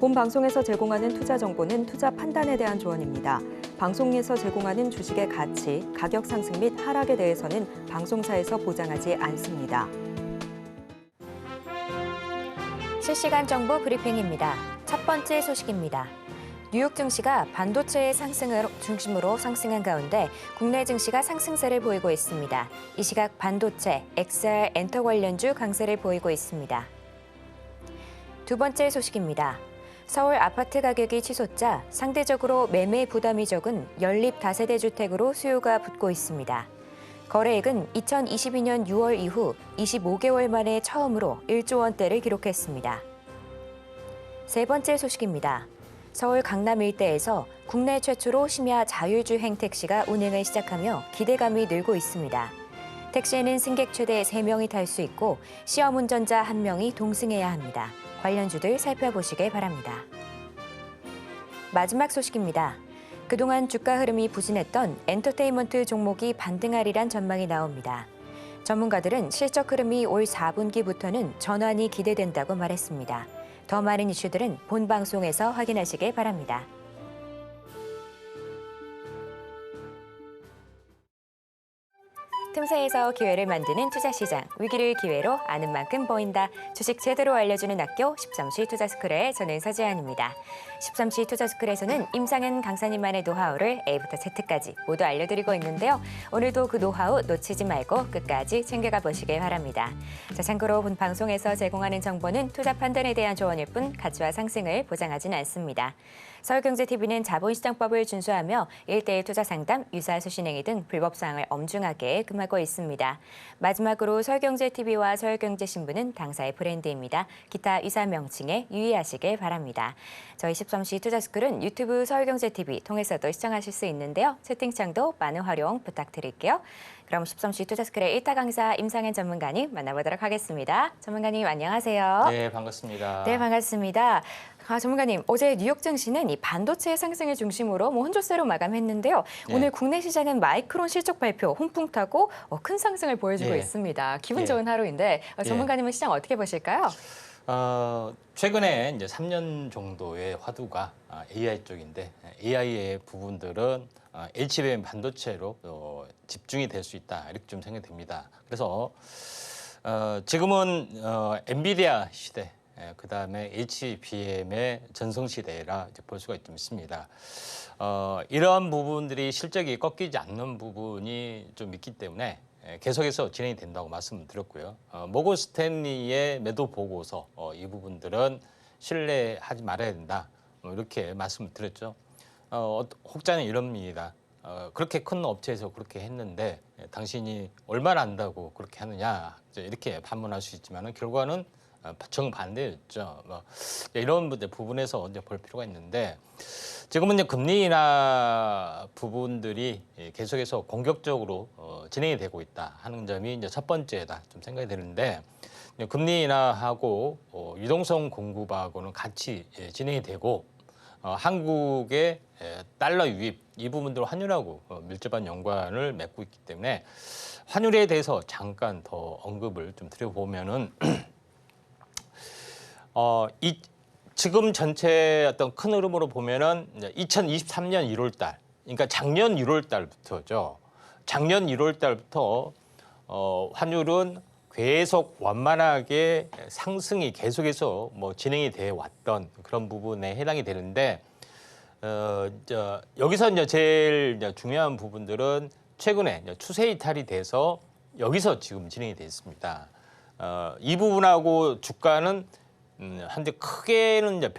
본 방송에서 제공하는 투자 정보는 투자 판단에 대한 조언입니다. 방송에서 제공하는 주식의 가치, 가격 상승 및 하락에 대해서는 방송사에서 보장하지 않습니다. 실시간 정보 브리핑입니다. 첫 번째 소식입니다. 뉴욕 증시가 반도체의 상승을 중심으로 상승한 가운데 국내 증시가 상승세를 보이고 있습니다. 이 시각 반도체, XR, 엔터 관련주 강세를 보이고 있습니다. 두 번째 소식입니다. 서울 아파트 가격이 치솟자 상대적으로 매매 부담이 적은 연립 다세대 주택으로 수요가 붙고 있습니다. 거래액은 2022년 6월 이후 25개월 만에 처음으로 1조 원대를 기록했습니다. 세 번째 소식입니다. 서울 강남 일대에서 국내 최초로 심야 자율주행 택시가 운행을 시작하며 기대감이 늘고 있습니다. 택시에는 승객 최대 3명이 탈 수 있고 시험 운전자 1명이 동승해야 합니다. 관련주들 살펴보시길 바랍니다. 마지막 소식입니다. 그동안 주가 흐름이 부진했던 엔터테인먼트 종목이 반등하리란 전망이 나옵니다. 전문가들은 실적 흐름이 올 4분기부터는 전환이 기대된다고 말했습니다. 더 많은 이슈들은 본 방송에서 확인하시길 바랍니다. 틈새에서 기회를 만드는 투자시장, 위기를 기회로 아는 만큼 보인다. 주식 제대로 알려주는 학교 13시 투자스쿨의 저는 서지안입니다. 13시 투자스쿨에서는 임상현 강사님만의 노하우를 A부터 Z까지 모두 알려드리고 있는데요. 오늘도 그 노하우 놓치지 말고 끝까지 챙겨가 보시길 바랍니다. 자, 참고로 본 방송에서 제공하는 정보는 투자 판단에 대한 조언일 뿐 가치와 상승을 보장하지는 않습니다. 서울경제TV는 자본시장법을 준수하며 1:1 투자 상담, 유사 수신행위 등 불법 사항을 엄중하게 금하고 있습니다. 마지막으로 서울경제TV와 서울경제신문은 당사의 브랜드입니다. 기타 유사 명칭에 유의하시길 바랍니다. 저희 13시 투자스쿨은 유튜브 서울경제TV 통해서도 시청하실 수 있는데요. 채팅창도 많은 활용 부탁드릴게요. 그럼 13시 투자스쿨의 1타 강사 임상현 전문가님 만나보도록 하겠습니다. 전문가님 안녕하세요. 네, 반갑습니다. 네, 반갑습니다. 전문가님, 어제 뉴욕 증시는 이 반도체 상승을 중심으로 혼조세로 마감했는데요. 네. 오늘 국내 시장은 마이크론 실적 발표 혼풍 타고 큰 상승을 보여주고 예. 있습니다. 기분 예. 좋은 하루인데 전문가님은 시장 어떻게 보실까요? 최근에 이제 3년 정도의 화두가 AI 쪽인데 AI의 부분들은 HBM 반도체로 집중이 될 수 있다 이렇게 좀 생각됩니다. 그래서 지금은 엔비디아 시대, 그 다음에 HBM의 전성 시대라 이제 볼 수가 좀 있습니다. 이러한 부분들이 실적이 꺾이지 않는 부분이 좀 있기 때문에 계속해서 진행이 된다고 말씀드렸고요. 모건 스탠리의 매도 보고서 이 부분들은 신뢰하지 말아야 된다. 이렇게 말씀드렸죠. 혹자는 이럽니다. 그렇게 큰 업체에서 그렇게 했는데 당신이 얼마나 안다고 그렇게 하느냐 이렇게 반문할 수 있지만 결과는 정반대였죠. 이런 부분에서 이제 볼 필요가 있는데 지금은 이제 금리 인하 부분들이 계속해서 공격적으로 진행이 되고 있다 하는 점이 이제 첫 번째다 좀 생각이 되는데 금리 인하하고 유동성 공급하고는 같이 진행이 되고 한국의 달러 유입 이 부분들 환율하고 밀접한 연관을 맺고 있기 때문에 환율에 대해서 잠깐 더 언급을 좀 드려보면은 지금 전체 어떤 큰 흐름으로 보면은 2023년 1월 달, 그러니까 작년 1월 달부터죠. 작년 1월 달부터 환율은 계속 완만하게 상승이 계속해서 진행이 돼 왔던 그런 부분에 해당이 되는데 여기서 이제 제일 중요한 부분들은 최근에 추세 이탈이 돼서 여기서 지금 진행이 됐습니다. 이 부분하고 주가는 현재 크게는 이제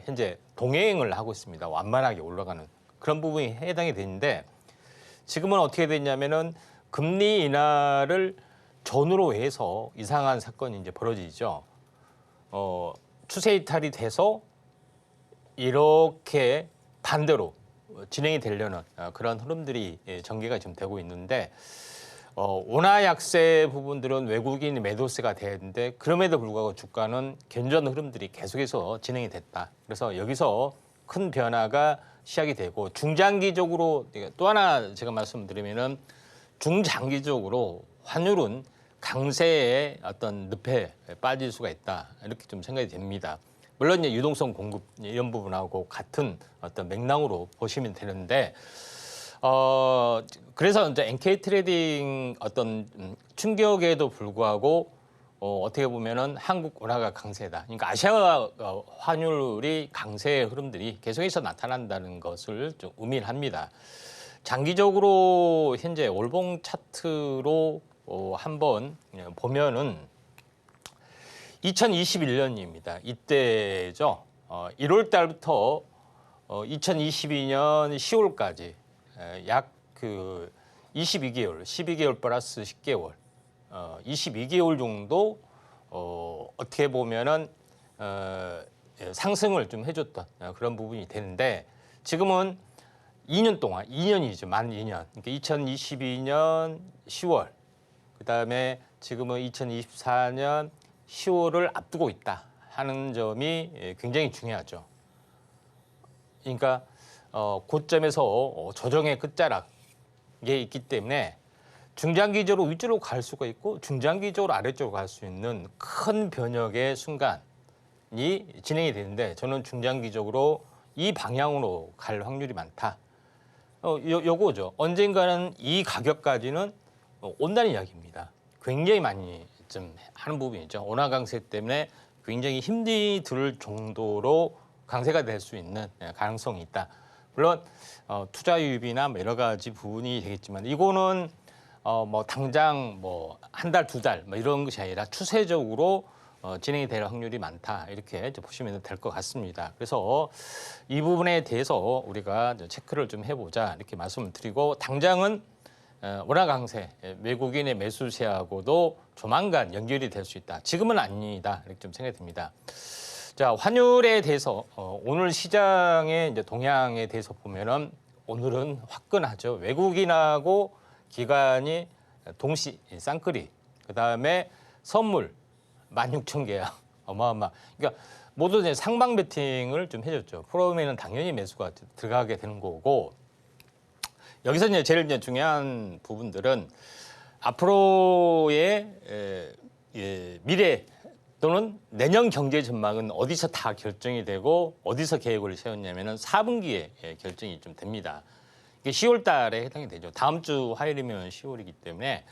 현재 동행을 하고 있습니다. 완만하게 올라가는 그런 부분이 해당이 되는데 지금은 어떻게 됐냐면은 금리 인하를 전후로 해서 이상한 사건이 이제 벌어지죠. 추세 이탈이 돼서 이렇게 반대로 진행이 되려는 그런 흐름들이 전개가 지금 되고 있는데 원화 약세 부분들은 외국인 매도세가 되는데 그럼에도 불구하고 주가는 견조한 흐름들이 계속해서 진행이 됐다. 그래서 여기서 큰 변화가 시작이 되고 중장기적으로 또 하나 제가 말씀드리면은 중장기적으로 환율은 강세의 어떤 늪에 빠질 수가 있다. 이렇게 좀 생각이 됩니다. 물론 이제 유동성 공급 이런 부분하고 같은 어떤 맥락으로 보시면 되는데 그래서 이제 NK 트레이딩 어떤 충격에도 불구하고 어떻게 보면은 한국 원화가 강세다. 그러니까 아시아 환율이 강세의 흐름들이 계속해서 나타난다는 것을 좀 의미합니다. 장기적으로 현재 월봉 차트로 한번 보면은 2021년입니다. 이때죠. 1월 달부터 2022년 10월까지 약 그 22개월, 12개월 플러스 10개월, 22개월 정도 어떻게 보면은 상승을 좀 해줬던 그런 부분이 되는데 지금은 2년 동안, 2년이죠. 만 2년. 그러니까 2022년 10월, 그다음에 지금은 2024년 10월을 앞두고 있다 하는 점이 굉장히 중요하죠. 그러니까 고점에서 조정의 끝자락에 있기 때문에 중장기적으로 위쪽으로 갈 수가 있고 중장기적으로 아래쪽으로 갈 수 있는 큰 변혁의 순간이 진행이 되는데 저는 중장기적으로 이 방향으로 갈 확률이 많다. 요거죠. 언젠가는 이 가격까지는 온다는 이야기입니다. 굉장히 많이 좀 하는 부분이죠. 원화 강세 때문에 굉장히 힘이 들 정도로 강세가 될 수 있는 가능성이 있다. 물론 투자 유입이나 여러 가지 부분이 되겠지만 이거는 뭐 당장 뭐 한 달, 두 달 뭐 이런 것이 아니라 추세적으로 진행이 될 확률이 많다. 이렇게 보시면 될 것 같습니다. 그래서 이 부분에 대해서 우리가 체크를 좀 해보자 이렇게 말씀을 드리고 당장은 원화 강세, 외국인의 매수세하고도 조만간 연결이 될 수 있다. 지금은 아니다. 이렇게 좀 생각이 듭니다. 자, 환율에 대해서 오늘 시장의 이제 동향에 대해서 보면은 오늘은 화끈하죠. 외국인하고 기관이 동시 쌍끌이, 그다음에 선물 16,000개야. 어마어마. 그러니까 모두 이제 상방 베팅을 좀 해줬죠. 프로그램에는 당연히 매수가 들어가게 되는 거고 여기서 이제 제일 이제 중요한 부분들은 앞으로의 미래 또는 내년 경제 전망은 어디서 다 결정이 되고 어디서 계획을 세웠냐면은 4분기에 결정이 좀 됩니다. 이게 10월 달에 해당이 되죠. 다음 주 화요일이면 10월이기 때문에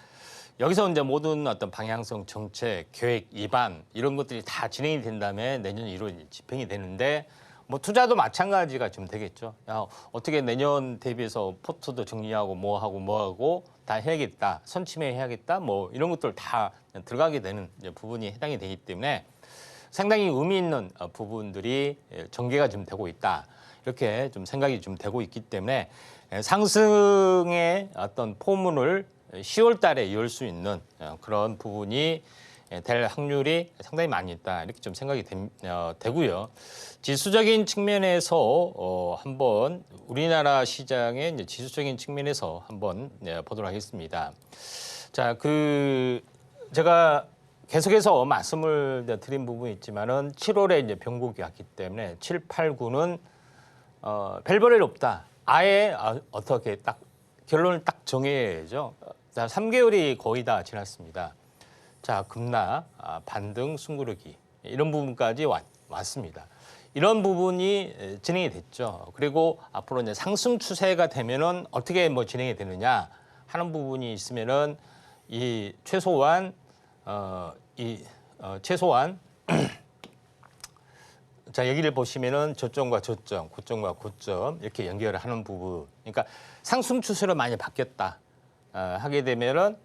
여기서 이제 모든 어떤 방향성 정책, 계획, 입안 이런 것들이 다 진행이 된 다음에 내년 1월 집행이 되는데 뭐 투자도 마찬가지가 좀 되겠죠. 야, 어떻게 내년 대비해서 포트도 정리하고 뭐하고 다 해야겠다. 선침해 해야겠다. 뭐 이런 것들 다 들어가게 되는 부분이 해당이 되기 때문에 상당히 의미 있는 부분들이 전개가 좀 되고 있다. 이렇게 좀 생각이 좀 되고 있기 때문에 상승의 어떤 포문을 10월 달에 열 수 있는 그런 부분이 될 확률이 상당히 많이 있다. 이렇게 좀 생각이 되고요. 지수적인 측면에서 한번 우리나라 시장의 이제 지수적인 측면에서 한번 보도록 하겠습니다. 자, 제가 계속해서 말씀을 드린 부분이 있지만은 7월에 이제 병국이 왔기 때문에 7, 8, 9는 별볼일 없다. 아예 어떻게 딱 결론을 딱 정해야죠. 자, 3개월이 거의 다 지났습니다. 자, 급락, 반등, 숨고르기 이런 부분까지 왔습니다. 이런 부분이 진행이 됐죠. 그리고 앞으로 이제 상승 추세가 되면은 어떻게 뭐 진행이 되느냐 하는 부분이 있으면은 이 최소한 자, 여기를 보시면은 저점과 저점, 고점과 고점 이렇게 연결을 하는 부분. 그러니까 상승 추세로 많이 바뀌었다 하게 되면은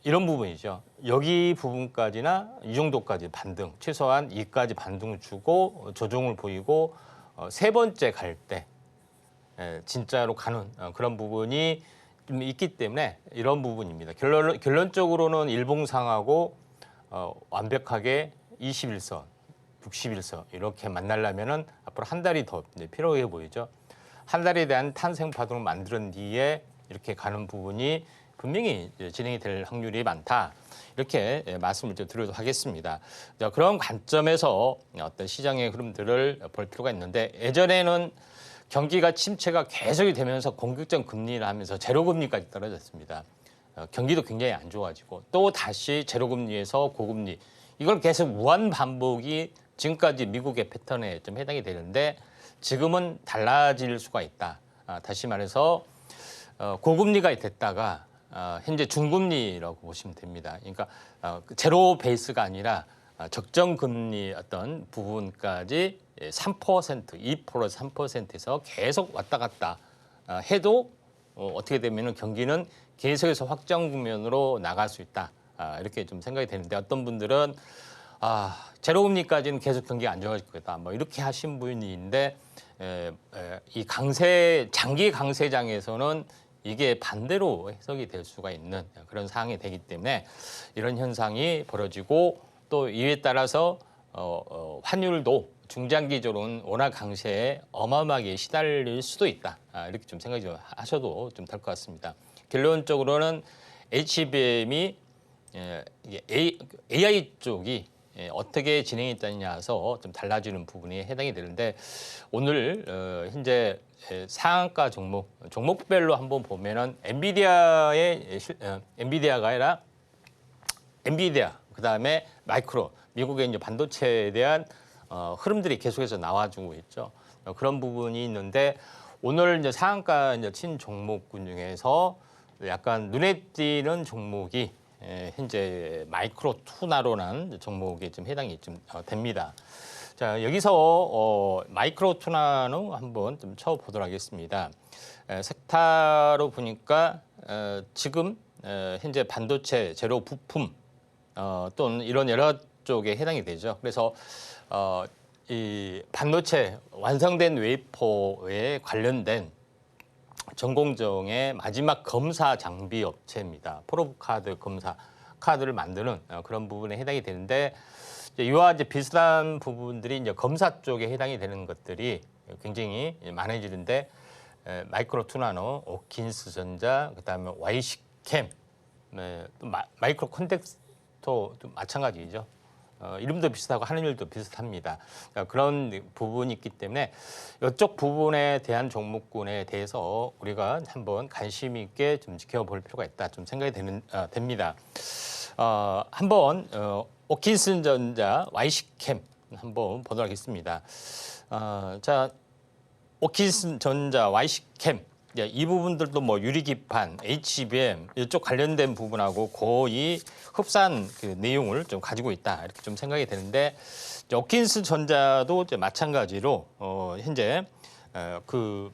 이런 부분이죠. 여기 부분까지나 이 정도까지 반등, 최소한 이까지 반등을 주고 조정을 보이고 세 번째 갈 때 진짜로 가는 그런 부분이 좀 있기 때문에 이런 부분입니다. 결론적으로는 일봉상하고 완벽하게 21선, 60일선 이렇게 만나려면은 앞으로 한 달이 더 필요해 보이죠. 한 달에 대한 탄생 파동을 만든 뒤에 이렇게 가는 부분이 분명히 진행이 될 확률이 많다. 이렇게 말씀을 드리도록 하겠습니다. 자, 그런 관점에서 어떤 시장의 흐름들을 볼 필요가 있는데 예전에는 경기가 침체가 계속이 되면서 공격적 금리를 하면서 제로금리까지 떨어졌습니다. 경기도 굉장히 안 좋아지고 또 다시 제로금리에서 고금리 이걸 계속 무한 반복이 지금까지 미국의 패턴에 좀 해당이 되는데 지금은 달라질 수가 있다. 다시 말해서 고금리가 됐다가 현재 중금리라고 보시면 됩니다. 그러니까 제로 베이스가 아니라 적정 금리 어떤 부분까지 3%, 2%, 3%에서 계속 왔다 갔다 해도 어떻게 되면은 경기는 계속해서 확정 국면으로 나갈 수 있다. 이렇게 좀 생각이 되는데 어떤 분들은 제로금리까지는 계속 경기가 안 좋아질 거다. 뭐 이렇게 하신 분이 있는데 이 장기 강세장에서는 이게 반대로 해석이 될 수가 있는 그런 상황이 되기 때문에 이런 현상이 벌어지고 또 이에 따라서 환율도 중장기적으로는 워낙 강세에 어마어마하게 시달릴 수도 있다. 이렇게 좀 생각이 좀 하셔도 좀 될 것 같습니다. 결론적으로는 HBM이 AI 쪽이 어떻게 진행이 되냐서 좀 달라지는 부분이 해당이 되는데 오늘 현재 상한가 종목별로 한번 보면은 엔비디아가 아니라 엔비디아 그다음에 마이크로 미국의 이제 반도체에 대한 흐름들이 계속해서 나와주고 있죠. 그런 부분이 있는데 오늘 이제 상한가 이제 친 종목군 중에서 약간 눈에 띄는 종목이 현재 마이크로 투나로라는 종목에 좀 해당이 좀 됩니다. 자, 여기서 마이크로 투나노 한번 좀 쳐보도록 하겠습니다. 섹타로 보니까 지금 현재 반도체 재료 부품 또는 이런 여러 쪽에 해당이 되죠. 그래서 이 반도체 완성된 웨이퍼에 관련된 전공정의 마지막 검사 장비 업체입니다. 프로브 카드 검사 카드를 만드는 그런 부분에 해당이 되는데 이와 이제 비슷한 부분들이 이제 검사 쪽에 해당이 되는 것들이 굉장히 많아지는데 마이크로 투나노, 오킨스 전자, 그다음에 YC캠, 마이크로 콘텍스토도 마찬가지죠. 이름도 비슷하고 하는 일도 비슷합니다. 그런 부분이 있기 때문에 이쪽 부분에 대한 종목군에 대해서 우리가 한번 관심 있게 좀 지켜볼 필요가 있다. 좀 생각이 됩니다. 한번 오킨슨 전자 YC캠 한번 보도록 하겠습니다. 자, 오킨슨 전자 YC캠 이 부분들도 뭐 유리기판, HBM 이쪽 관련된 부분하고 거의 흡사한 그 내용을 좀 가지고 있다 이렇게 좀 생각이 되는데 오킨스 전자도 이제 마찬가지로 현재 그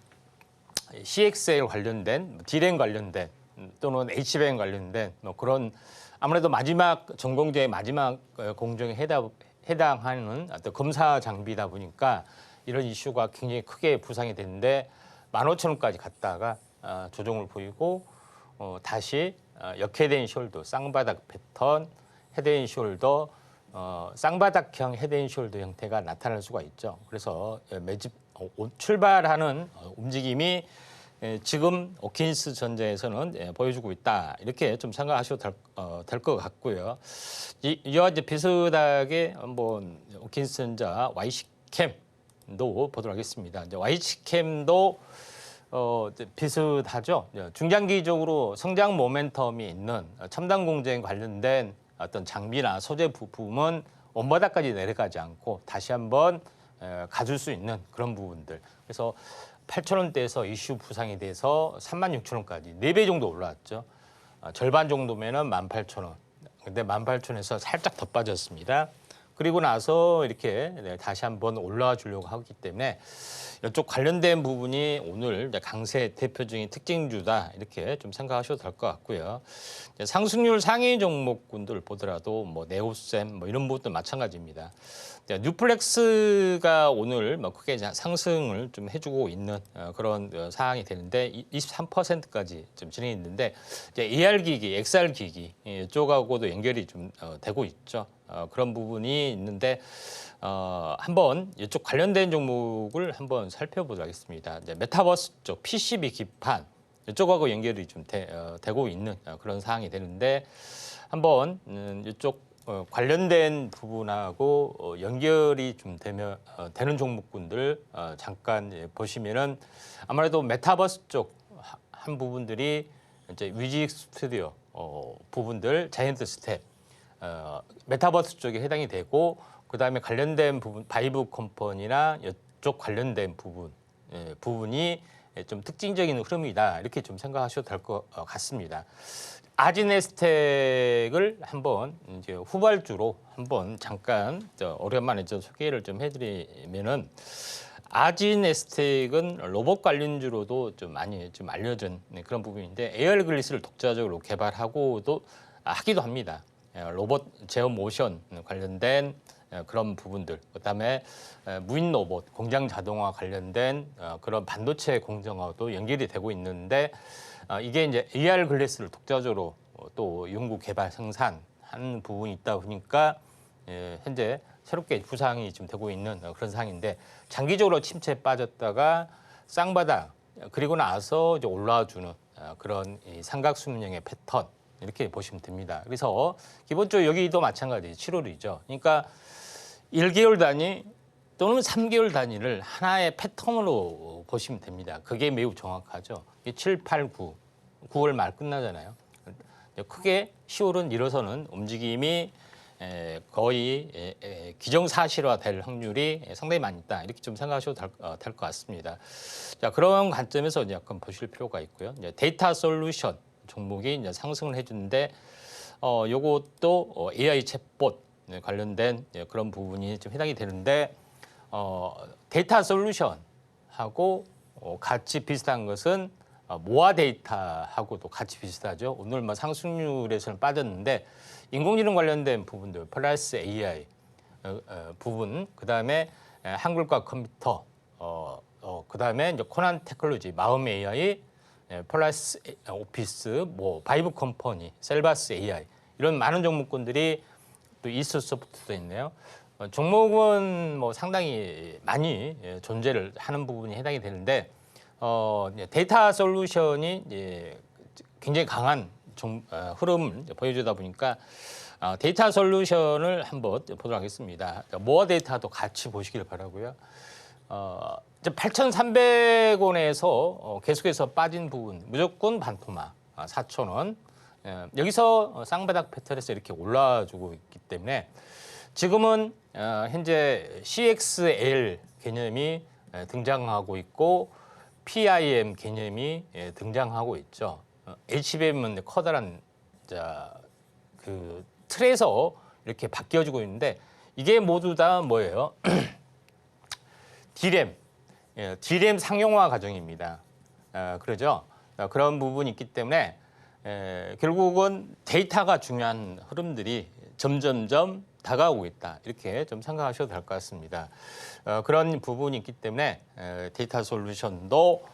CXL 관련된 D램 관련된 또는 HBM 관련된 뭐 그런 아무래도 마지막 전공정의 마지막 공정에 해당하는 어떤 검사 장비다 보니까 이런 이슈가 굉장히 크게 부상이 되는데 15,000원까지 갔다가 조정을 보이고 다시 역헤드앤 숄더 쌍바닥 패턴 헤드앤숄더 쌍바닥형 헤드앤숄더 형태가 나타날 수가 있죠. 그래서 매집 출발하는 움직임이 지금 오킨스 전자에서는 보여주고 있다 이렇게 좀 생각하셔도 될 것 같고요. 이와 이제 비슷하게 한번 오킨스 전자 YC캠도 보도록 하겠습니다. 이제 YC캠도 비슷하죠. 중장기적으로 성장 모멘텀이 있는 첨단 공정에 관련된 어떤 장비나 소재 부품은 원바닥까지 내려가지 않고 다시 한번 가줄 수 있는 그런 부분들. 그래서 8,000원대에서 이슈 부상이 돼서 36,000원까지 4배 정도 올라왔죠. 절반 정도면은 18,000원. 근데 18,000원에서 살짝 더 빠졌습니다. 그리고 나서 이렇게 다시 한번 올라와 주려고 하기 때문에 이쪽 관련된 부분이 오늘 강세 대표적인 특징주다 이렇게 좀 생각하셔도 될 것 같고요. 상승률 상위 종목군들 보더라도 뭐 네오셈 뭐 이런 부분도 마찬가지입니다. 뉴플렉스가 오늘 뭐 크게 상승을 좀 해주고 있는 그런 상황이 되는데 23%까지 좀 진행했는데 AR 기기, XR 기기 이쪽하고도 연결이 좀 되고 있죠. 그런 부분이 있는데 한번 이쪽 관련된 종목을 한번 살펴보도록 하겠습니다. 이제 메타버스 쪽 PCB 기판 이쪽하고 연결이 좀 되고 있는 그런 상황이 되는데 한번 이쪽 관련된 부분하고 연결이 좀 되는 종목군들 잠깐 보시면은 아무래도 메타버스 쪽 한 부분들이 이제 뮤직 스튜디오 부분들 자이언트 스텝 메타버스 쪽에 해당이 되고 그다음에 관련된 부분 바이브 컴퍼니나 이쪽 관련된 부분이 좀 특징적인 흐름이다 이렇게 좀 생각하셔도 될 것 같습니다. 아지네스텍을 한번 이제 후발주로 한번 잠깐 오랜만에 소개를 좀 해드리면은 아지네스텍은 로봇 관련주로도 좀 많이 좀 알려진 그런 부분인데 에어 글리스를 독자적으로 개발하고도 하기도 합니다. 로봇 제어 모션 관련된 그런 부분들, 그다음에 무인 로봇, 공장 자동화 관련된 그런 반도체 공정화도 연결이 되고 있는데 이게 이제 AR 글래스를 독자적으로 또 연구 개발 생산하는 부분이 있다 보니까 현재 새롭게 부상이 지금 되고 있는 그런 상황인데 장기적으로 침체에 빠졌다가 쌍바닥 그리고 나서 이제 올라와주는 그런 이 삼각수명의 패턴 이렇게 보시면 됩니다. 그래서 기본적으로 여기도 마찬가지 7월이죠. 그러니까 1개월 단위 또는 3개월 단위를 하나의 패턴으로 보시면 됩니다. 그게 매우 정확하죠. 7, 8, 9, 9월 말 끝나잖아요. 크게 10월은 일어서는 움직임이 거의 기정사실화될 확률이 상당히 많이 있다. 이렇게 좀 생각하셔도 될 것 같습니다. 자, 그런 관점에서 이제 약간 보실 필요가 있고요. 이제 데이터 솔루션 종목이 이제 상승을 해주는데 요것도 AI 챗봇 관련된 그런 부분이 좀 해당이 되는데 데이터 솔루션하고 같이 비슷한 것은 모아 데이터하고도 같이 비슷하죠. 오늘 뭐 상승률에서는 빠졌는데 인공지능 관련된 부분들, 플러스 AI 부분, 그 다음에 한글과 컴퓨터, 그 다음에 이제 코난 테크놀로지, 마음 AI, 플러스 오피스, 뭐 바이브 컴퍼니, 셀바스 AI 이런 많은 종목군들이 또 이스 소프트도 있네요. 종목은 뭐 상당히 많이 존재를 하는 부분이 해당이 되는데 데이터 솔루션이 굉장히 강한 흐름을 보여주다 보니까 데이터 솔루션을 한번 보도록 하겠습니다. 모아 데이터도 같이 보시길 바라고요. 8,300원에서 계속해서 빠진 부분 무조건 반토막 4,000원. 여기서 쌍바닥 패턴에서 이렇게 올라와주고 있기 때문에 지금은 현재 CXL 개념이 등장하고 있고 PIM 개념이 등장하고 있죠. HBM은 커다란 그 틀에서 이렇게 바뀌어지고 있는데 이게 모두 다 뭐예요? D램 상용화 과정입니다. 그러죠? 그런 부분이 있기 때문에 결국은 데이터가 중요한 흐름들이 점점점 다가오고 있다. 이렇게 좀 생각하셔도 될 것 같습니다. 그런 부분이 있기 때문에 데이터 솔루션도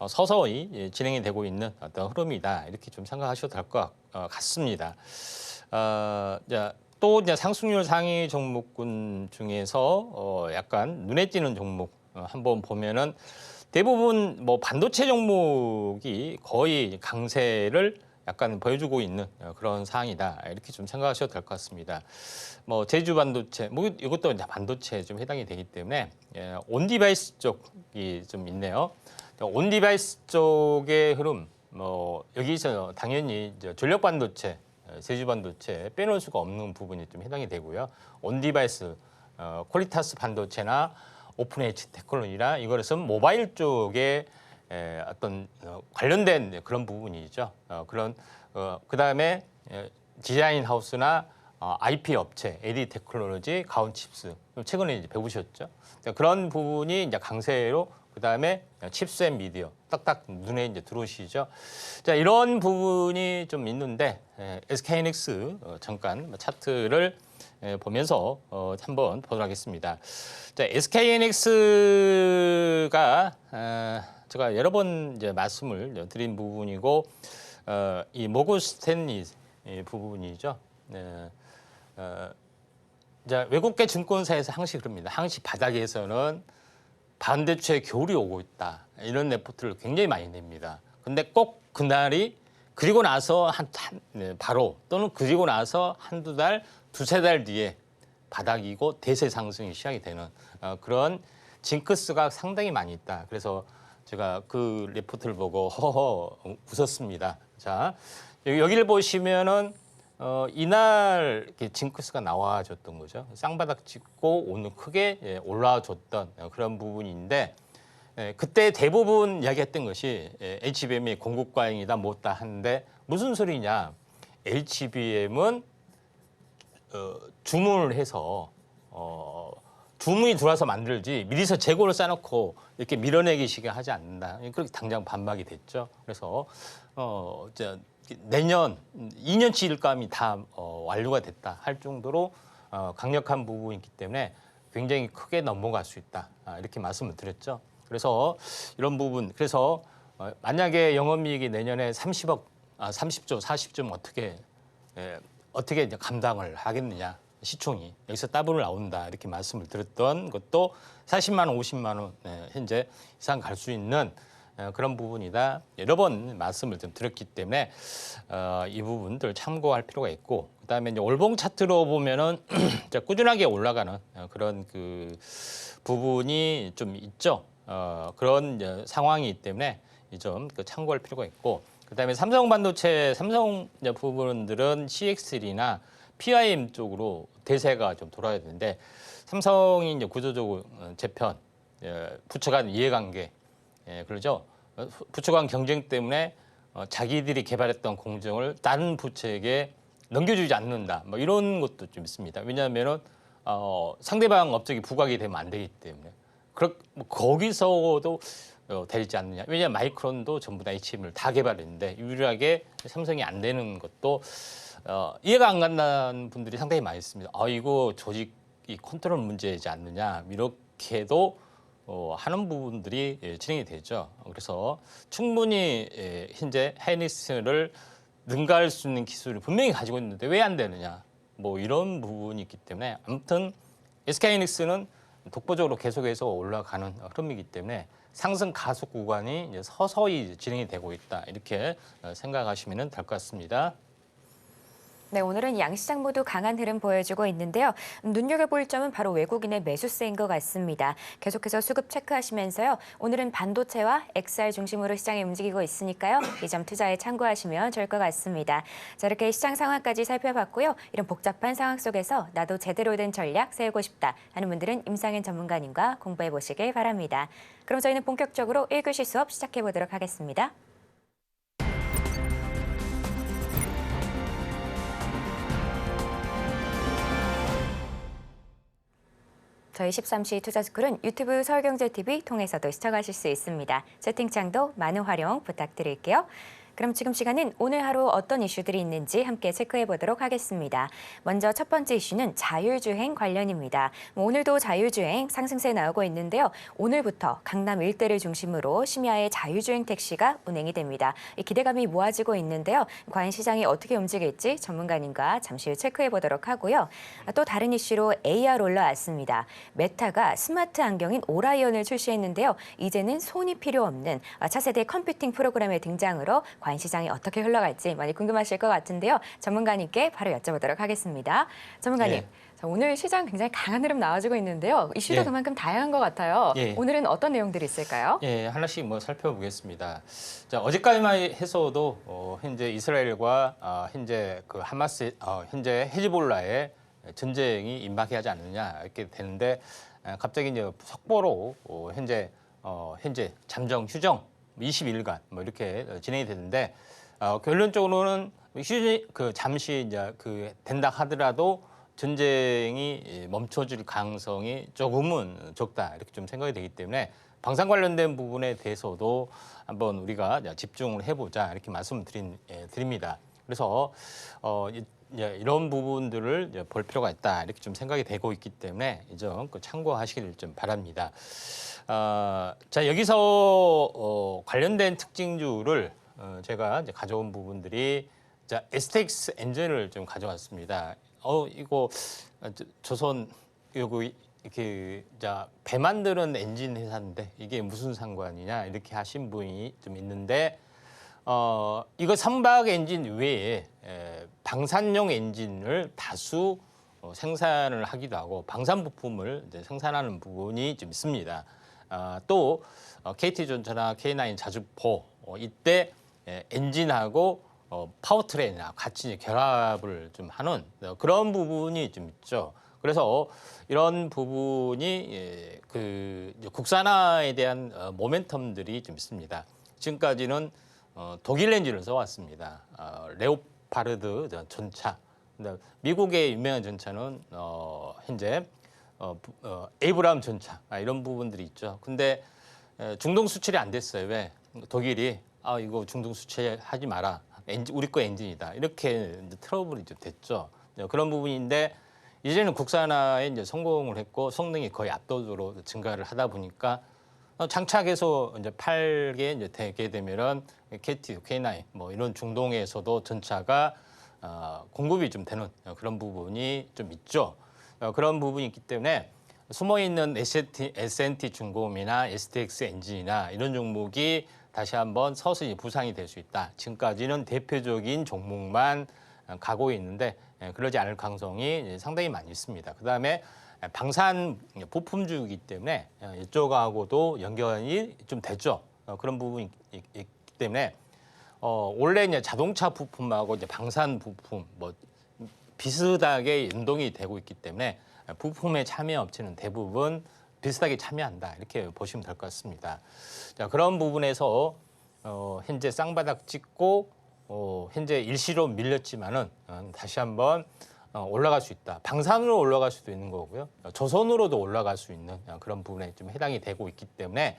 서서히 진행이 되고 있는 어떤 흐름이다. 이렇게 좀 생각하셔도 될 것 같습니다. 또 이제 상승률 상위 종목군 중에서 약간 눈에 띄는 종목 한번 보면은 대부분 뭐 반도체 종목이 거의 강세를 약간 보여주고 있는 그런 상황이다. 이렇게 좀 생각하셔도 될 것 같습니다. 뭐 제주 반도체, 뭐 이것도 이제 반도체에 좀 해당이 되기 때문에 온 디바이스 쪽이 좀 있네요. 온 디바이스 쪽의 흐름, 뭐 여기서 당연히 이제 전력 반도체, 제주 반도체 빼놓을 수가 없는 부분이 좀 해당이 되고요. 온 디바이스, 퀄리타스 반도체나 오픈 H 테크놀로지나 이것은 모바일 쪽에 어떤 관련된 그런 부분이죠. 그 다음에 디자인 하우스나 IP 업체, AD 테크놀로지, 가온칩스 최근에 이제 배우셨죠. 그런 부분이 이제 강세로 그 다음에 칩셋 미디어 딱딱 눈에 이제 들어오시죠. 자, 이런 부분이 좀 있는데 SK하이닉스 잠깐 차트를 보면서 한번 보도록 하겠습니다. 자, SK하이닉스가 제가 여러 번 이제 말씀을 드린 부분이고 이 모건 스탠리 부분이죠. 자, 외국계 증권사에서 항상 그럽니다. 항상 바닥에서는 반대초의 겨울이 오고 있다. 이런 레포트를 굉장히 많이 냅니다. 근데 꼭 그날이 그리고 나서 바로 또는 그리고 나서 한두 달, 두세 달 뒤에 바닥이고 대세 상승이 시작이 되는 그런 징크스가 상당히 많이 있다. 그래서 제가 그 레포트를 보고 허허 웃었습니다. 자, 여기를 보시면은 이날 이렇게 징크스가 나와줬던 거죠. 쌍바닥 찍고 오늘 크게 올라와줬던 그런 부분인데 그때 대부분 이야기했던 것이 HBM이 공급 과잉이다 못다 하는데 무슨 소리냐? HBM은 주문을 해서 주문이 들어와서 만들지 미리서 재고를 쌓아놓고 이렇게 밀어내기식에 하지 않는다. 그렇게 당장 반박이 됐죠. 그래서 내년 2년치 일감이 다 완료가 됐다 할 정도로 강력한 부분이기 때문에 굉장히 크게 넘어갈 수 있다. 이렇게 말씀을 드렸죠. 그래서 이런 부분, 그래서 만약에 영업이익이 내년에 30조, 40조 어떻게 이제 감당을 하겠느냐. 시총이 여기서 더블 나온다 이렇게 말씀을 드렸던 것도 40만 원, 50만 원 현재 이상 갈 수 있는 그런 부분이다. 여러 번 말씀을 좀 드렸기 때문에 이 부분들 참고할 필요가 있고 그다음에 이제 월봉 차트로 보면은 꾸준하게 올라가는 그런 그 부분이 좀 있죠. 그런 이제 상황이기 때문에 이 점 참고할 필요가 있고 그다음에 삼성반도체 부분들은 CXL이나 PIM 쪽으로 대세가 좀 돌아야 되는데 삼성이 이제 구조적으로 재편, 부처 간 이해관계, 그러죠. 부처 간 경쟁 때문에 자기들이 개발했던 공정을 다른 부처에게 넘겨주지 않는다. 뭐 이런 것도 좀 있습니다. 왜냐하면은 상대방 업적이 부각이 되면 안 되기 때문에 뭐 거기서도 되지 않느냐. 왜냐하면 마이크론도 전부 다 HBM을 다 개발했는데 유일하게 삼성이 안 되는 것도 이해가 안 간다는 분들이 상당히 많이 있습니다. 이거 조직이 컨트롤 문제이지 않느냐 이렇게도 하는 부분들이 진행이 되죠. 그래서 충분히 현재 하이닉스를 능가할 수 있는 기술을 분명히 가지고 있는데 왜 안 되느냐 뭐 이런 부분이 있기 때문에 아무튼 SK하이닉스는 독보적으로 계속해서 올라가는 흐름이기 때문에 상승 가속 구간이 이제 서서히 진행이 되고 있다 이렇게 생각하시면 될 것 같습니다. 네, 오늘은 양시장 모두 강한 흐름 보여주고 있는데요. 눈여겨볼 점은 바로 외국인의 매수세인 것 같습니다. 계속해서 수급 체크하시면서요. 오늘은 반도체와 XR 중심으로 시장이 움직이고 있으니까요. 이 점 투자에 참고하시면 좋을 것 같습니다. 자, 이렇게 시장 상황까지 살펴봤고요. 이런 복잡한 상황 속에서 나도 제대로 된 전략 세우고 싶다 하는 분들은 임상현 전문가님과 공부해 보시길 바랍니다. 그럼 저희는 본격적으로 1교시 수업 시작해 보도록 하겠습니다. 저희 13시 투자스쿨은 유튜브 서울경제TV 통해서도 시청하실 수 있습니다. 채팅창도 많은 활용 부탁드릴게요. 그럼 지금 시간은 오늘 하루 어떤 이슈들이 있는지 함께 체크해 보도록 하겠습니다. 먼저 첫 번째 이슈는 자율주행 관련입니다. 오늘도 자율주행 상승세 나오고 있는데요. 오늘부터 강남 일대를 중심으로 심야에 자율주행 택시가 운행이 됩니다. 이 기대감이 모아지고 있는데요. 과연 시장이 어떻게 움직일지 전문가님과 잠시 후 체크해 보도록 하고요. 또 다른 이슈로 AR 올라왔습니다. 메타가 스마트 안경인 오라이언을 출시했는데요. 이제는 손이 필요 없는 차세대 컴퓨팅 프로그램의 등장으로 과연 시장이 어떻게 흘러갈지 많이 궁금하실 것 같은데요. 전문가님께 바로 여쭤보도록 하겠습니다. 전문가님, 예. 자, 오늘 시장 굉장히 강한 흐름 나와주고 있는데요. 이슈도 예. 그만큼 다양한 것 같아요. 예. 오늘은 어떤 내용들이 있을까요? 예, 하나씩 뭐 살펴보겠습니다. 자, 어제까지만 해서도 현재 이스라엘과 현재 그 하마스 현재 헤즈볼라의 전쟁이 임박해야 하지 않느냐 이렇게 되는데 갑자기 이제 속보로 현재 잠정 휴정 20일간 뭐 이렇게 진행이 됐는데 결론적으로는 잠시 이제 된다 하더라도 전쟁이 멈춰질 가능성이 조금은 적다 이렇게 좀 생각이 되기 때문에 방산 관련된 부분에 대해서도 한번 우리가 집중을 해보자 이렇게 말씀을 드립니다. 그래서 이런 부분들을 볼 필요가 있다 이렇게 좀 생각이 되고 있기 때문에 이 점 참고하시길 좀 바랍니다. 자, 여기서 관련된 특징주를 제가 이제 가져온 부분들이 자, STX 엔진을 좀 가져왔습니다. 이거 조선 요거 이렇게 배 만드는 엔진 회사인데 이게 무슨 상관이냐 이렇게 하신 분이 좀 있는데 이거 선박 엔진 외에 방산용 엔진을 다수 생산을 하기도 하고 방산 부품을 이제 생산하는 부분이 좀 있습니다. 또 KT전차나 K9 자주포 이때 엔진하고 파워트레인이나 같이 결합을 좀 하는 그런 부분이 좀 있죠. 그래서 이런 부분이 그 국산화에 대한 모멘텀들이 좀 있습니다. 지금까지는 독일 엔진을 써왔습니다. 레오파르드 전차. 미국의 유명한 전차는 현재 에이브람 전차 이런 부분들이 있죠. 근데 중동 수출이 안 됐어요. 왜? 독일이 이거 중동 수출하지 마라. 우리 거 엔진이다. 이렇게 이제 트러블이 좀 됐죠. 그런 부분인데 이제는 국산화에 이제 성공을 했고 성능이 거의 압도적으로 증가를 하다 보니까 장착해서 이제 팔게 이제 되게 되면은 KT, K9 뭐 이런 중동에서도 전차가 공급이 좀 되는 그런 부분이 좀 있죠. 그런 부분이 있기 때문에 숨어 있는 S&T 중공업이나 STX 엔진이나 이런 종목이 다시 한번 서서히 부상이 될 수 있다. 지금까지는 대표적인 종목만 가고 있는데 그러지 않을 가능성이 상당히 많이 있습니다. 그다음에 방산 부품주이기 때문에 이쪽하고도 연결이 좀 됐죠. 그런 부분이 있기 때문에 원래 이제 자동차 부품하고 이제 방산 부품 뭐 비슷하게 연동이 되고 있기 때문에 부품에 참여 업체는 대부분 비슷하게 참여한다 이렇게 보시면 될 것 같습니다. 자, 그런 부분에서 현재 쌍바닥 찍고 현재 일시로 밀렸지만은 다시 한번 올라갈 수 있다. 방산으로 올라갈 수도 있는 거고요. 조선으로도 올라갈 수 있는 그런 부분에 좀 해당이 되고 있기 때문에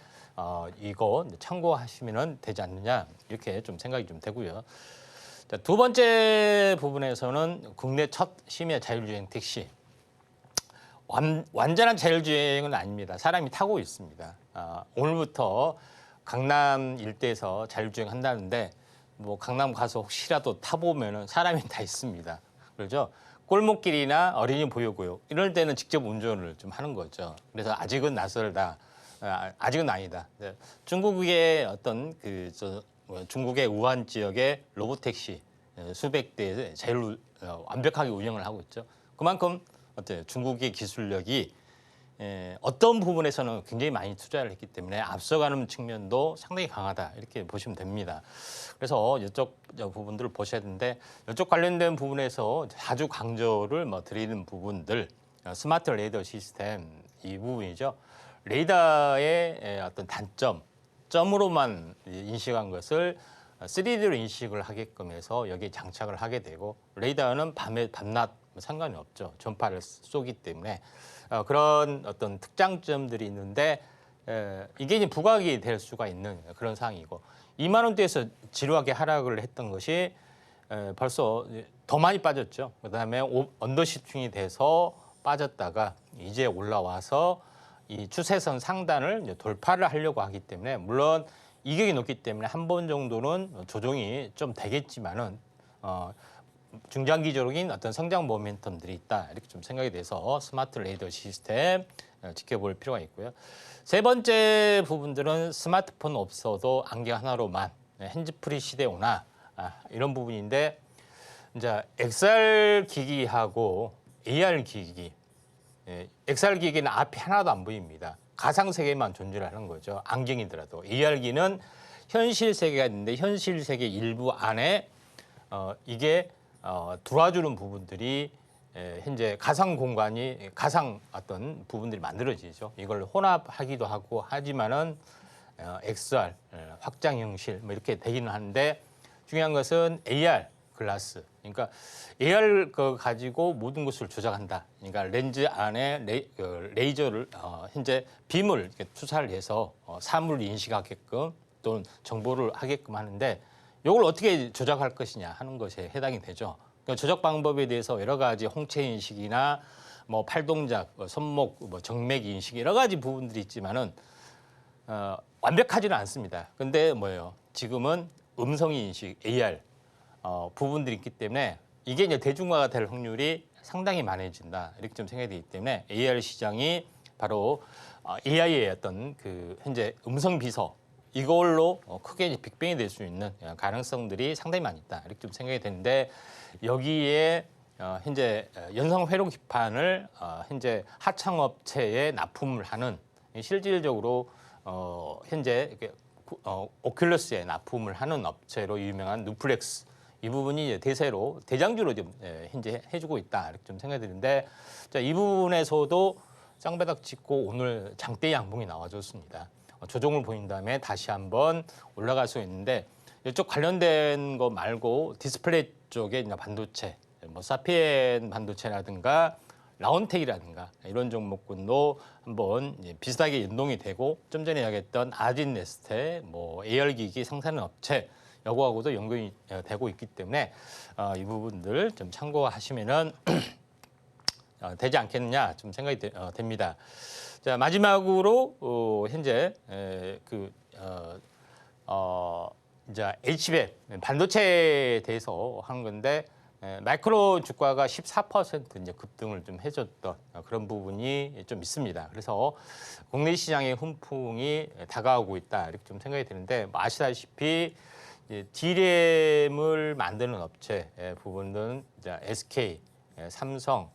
이거 참고하시면 되지 않느냐 이렇게 좀 생각이 좀 되고요. 자, 두 번째 부분에서는 국내 첫 심야 자율주행 택시. 완전한 자율주행은 아닙니다. 사람이 타고 있습니다. 오늘부터 강남 일대에서 자율주행 한다는데 뭐 강남 가서 혹시라도 타보면은 사람이 다 있습니다. 그렇죠? 골목길이나 어린이 보육구역 이럴 때는 직접 운전을 좀 하는 거죠. 그래서 아직은 낯설다. 아직은 아니다. 중국의 어떤 중국의 우한 지역의 로봇택시 수백 대 완벽하게 운영을 하고 있죠. 그만큼 어때요? 중국의 기술력이 어떤 부분에서는 굉장히 많이 투자를 했기 때문에 앞서가는 측면도 상당히 강하다 이렇게 보시면 됩니다. 그래서 이쪽 부분들을 보셔야 되는데 이쪽 관련된 부분에서 자주 강조를 드리는 부분들 스마트 레이더 시스템 이 부분이죠. 레이더의 어떤 단점, 점으로만 인식한 것을 3D로 인식을 하게끔 해서 여기에 장착을 하게 되고 레이더는 밤낮 상관이 없죠. 전파를 쏘기 때문에 그런 어떤 특장점들이 있는데 이게 이제 부각이 될 수가 있는 그런 상황이고 2만 원대에서 지루하게 하락을 했던 것이 벌써 더 많이 빠졌죠. 그다음에 언더슈팅이 돼서 빠졌다가 이제 올라와서 이 추세선 상단을 이제 돌파를 하려고 하기 때문에 물론 이격이 높기 때문에 한 번 정도는 조정이 좀 되겠지만은 중장기적인 어떤 성장 모멘텀들이 있다 이렇게 좀 생각이 돼서 스마트 레이더 시스템 지켜볼 필요가 있고요. 세 번째 부분들은 스마트폰 없어도 안경 하나로만 핸즈프리 시대 오나 이런 부분인데 이제 XR 기기하고 AR 기기, XR 기기는 앞이 하나도 안 보입니다. 가상 세계만 존재를 하는 거죠. 안경이더라도 AR기는 현실 세계가 있는데 현실 세계 일부 안에 이게 들어와주는 부분들이 현재 가상 공간이 가상 어떤 부분들이 만들어지죠. 이걸 혼합하기도 하고 하지만은 XR 확장 형식 뭐 이렇게 되기는 하는데 중요한 것은 AR 글라스. 그러니까 AR 거 가지고 모든 것을 조작한다. 그러니까 렌즈 안에 레이저를 현재 빔을 이렇게 투사를 해서 사물을 인식하게끔 또는 정보를 하게끔 하는데 이걸 어떻게 조작할 것이냐 하는 것에 해당이 되죠. 그러니까 조작 방법에 대해서 여러 가지 홍채 인식이나 뭐 팔동작, 손목, 뭐 정맥 인식 여러 가지 부분들이 있지만은 완벽하지는 않습니다. 근데 뭐예요? 지금은 음성 인식 AR 부분들이 있기 때문에 이게 이제 대중화가 될 확률이 상당히 많아진다 이렇게 좀 생각이 되기 때문에 AR 시장이 바로 AI의 어떤 그 현재 음성 비서 이걸로 크게 이제 빅뱅이 될 수 있는 가능성들이 상당히 많이 있다 이렇게 좀 생각이 되는데 여기에 현재 연성 회로 기판을 현재 하청업체에 납품을 하는 실질적으로 현재 오큘러스에 납품을 하는 업체로 유명한 누플렉스 이 부분이 이제 대세로 대장주로 좀 현재 해주고 있다 이렇게 좀 생각이 드는데 자, 이 부분에서도 쌍바닥 찍고 오늘 장대 양봉이 나와줬습니다. 조정을 보인 다음에 다시 한번 올라갈 수 있는데 이쪽 관련된 거 말고 디스플레이 쪽에 이제 반도체, 뭐 사피엔 반도체라든가 라운텍이라든가 이런 종목군도 한번 비슷하게 연동이 되고 좀 전에 이야기했던 아진네스테, 뭐 AR기기 생산하는 업체 여거하고도 연동이 되고 있기 때문에 이 부분들 좀 참고하시면은 되지 않겠느냐 좀 생각이 됩니다. 자 마지막으로 현재 이제 HBM 반도체에 대해서 하는 건데 마이크론 주가가 14% 이제 급등을 좀 해줬던 그런 부분이 좀 있습니다. 그래서 국내 시장의 훈풍이 다가오고 있다 이렇게 좀 생각이 드는데 뭐 아시다시피 D램을 만드는 업체 부분은 이제 SK, 삼성,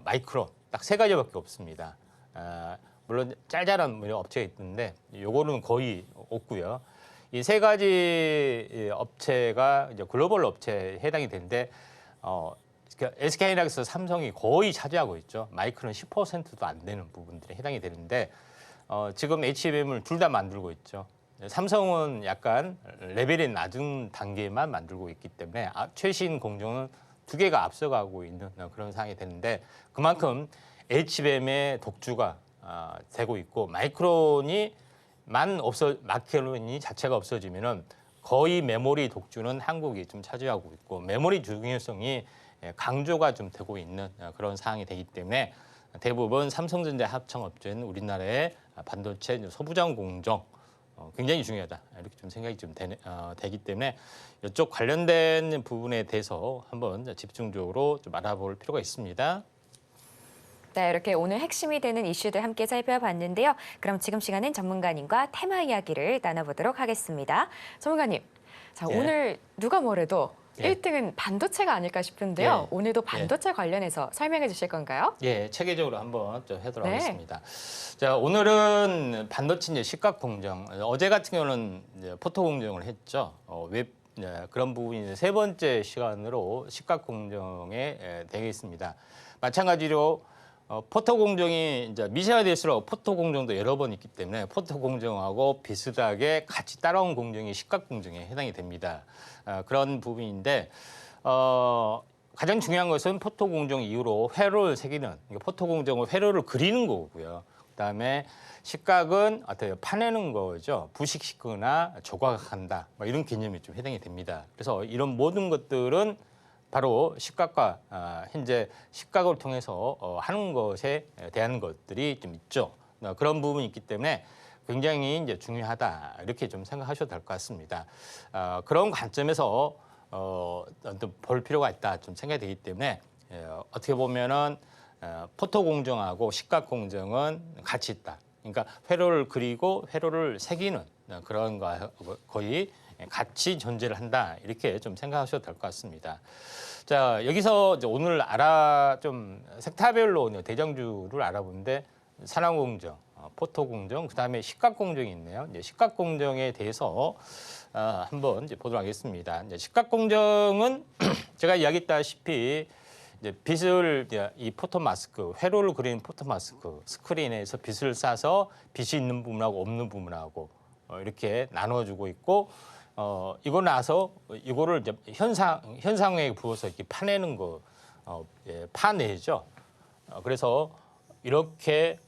마이크론 딱 세 가지밖에 없습니다. 물론 짤짤한 업체가 있는데 요거는 거의 없고요. 이 세 가지 업체가 이제 글로벌 업체에 해당이 되는데 SK하이닉스, 삼성이 거의 차지하고 있죠. 마이크론 10%도 안 되는 부분들에 해당이 되는데 지금 HBM을 둘 다 만들고 있죠. 삼성은 약간 레벨이 낮은 단계만 만들고 있기 때문에 최신 공정은 두 개가 앞서가고 있는 그런 상황이 되는데 그만큼 HBM의 독주가 되고 있고 마이크론이 마이크론이 자체가 없어지면은 거의 메모리 독주는 한국이 좀 차지하고 있고 메모리 중요성이 강조가 좀 되고 있는 그런 상황이 되기 때문에 대부분 삼성전자 합창업체는 우리나라의 반도체 소부장 공정 굉장히 중요하다 이렇게 좀 생각이 좀 되기 때문에 이쪽 관련된 부분에 대해서 한번 집중적으로 좀 알아볼 필요가 있습니다. 네, 이렇게 오늘 핵심이 되는 이슈들 함께 살펴봤는데요. 그럼 지금 시간은 전문가님과 테마 이야기를 나눠보도록 하겠습니다. 전문가님, 자 예. 오늘 누가 뭐래도 예. 1등은 반도체가 아닐까 싶은데요. 예. 오늘도 반도체 관련해서 설명해 주실 건가요? 예, 체계적으로 한번 좀 하도록 네. 하겠습니다. 자, 오늘은 반도체 이제 시각 공정. 어제 같은 경우는 이제 포토 공정을 했죠. 그런 부분이 이제 세 번째 시간으로 시각 공정에 되겠습니다. 마찬가지로 포토 공정이 이제 미세화될수록 포토 공정도 여러 번 있기 때문에 포토 공정하고 비슷하게 같이 따라온 공정이 시각 공정에 해당이 됩니다. 그런 부분인데 가장 중요한 것은 포토 공정 이후로 회로를 새기는 포토 공정은 회로를 그리는 거고요. 그다음에 시각은 어떻게 파내는 거죠. 부식시키거나 조각한다. 뭐 이런 개념이 좀 해당이 됩니다. 그래서 이런 모든 것들은 바로 시각과 현재 시각을 통해서 하는 것에 대한 것들이 좀 있죠. 그런 부분이 있기 때문에 굉장히 이제 중요하다 이렇게 좀 생각하셔도 될 것 같습니다. 그런 관점에서 볼 필요가 있다 좀 생각이 되기 때문에 어떻게 보면은 포토 공정하고 시각 공정은 같이 있다. 그러니까 회로를 그리고 회로를 새기는 그런 거 거의 같이 존재를 한다 이렇게 좀 생각하셔도 될 것 같습니다. 자 여기서 이제 오늘 좀 섹터별로 대장주를 알아보는데 산업 공정, 포토 공정, 그다음에 시각 공정이 있네요. 이제 시각 공정에 대해서 한번 이제 보도록 하겠습니다. 이제 시각 공정은 제가 이야기했다시피 이제 빛을 이 포토 마스크, 회로를 그리는 포토 마스크 스크린에서 빛을 쏴서 빛이 있는 부분하고 없는 부분하고 이렇게 나눠주고 있고 이거 나서 이거를 이제 현상에 부어서 이렇게 파내는 거 파내죠. 그래서 이렇게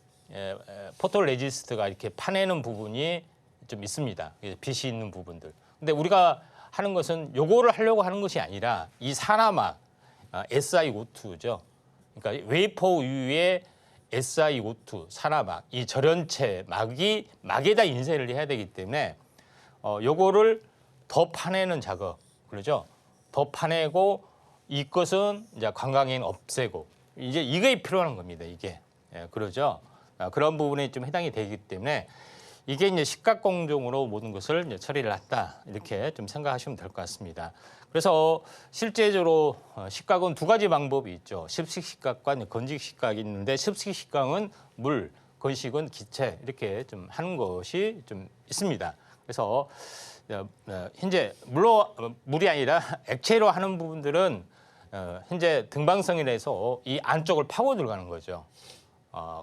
포토 레지스트가 이렇게 파내는 부분이 좀 있습니다. 빛이 있는 부분들. 근데 우리가 하는 것은 요거를 하려고 하는 것이 아니라 이 산화막 SiO2죠. 그러니까 웨이퍼 위에 SiO2 산화막 이 절연체 막에다 인쇄를 해야 되기 때문에 요거를 더 파내는 작업 그러죠. 더 파내고 이것은 이제 관광인 없애고 이제 이게 필요한 겁니다. 이게 그러죠. 그런 부분에 좀 해당이 되기 때문에 이게 이제 시각 공정으로 모든 것을 이제 처리를 했다 이렇게 좀 생각하시면 될 것 같습니다. 그래서 실제적으로 시각은 두 가지 방법이 있죠. 습식 시각과 건식 시각이 있는데 습식 시각은 물, 건식은 기체 이렇게 좀 하는 것이 좀 있습니다. 그래서 현재 물이 아니라 액체로 하는 부분들은 현재 등방성이라서 이 안쪽을 파고 들어가는 거죠.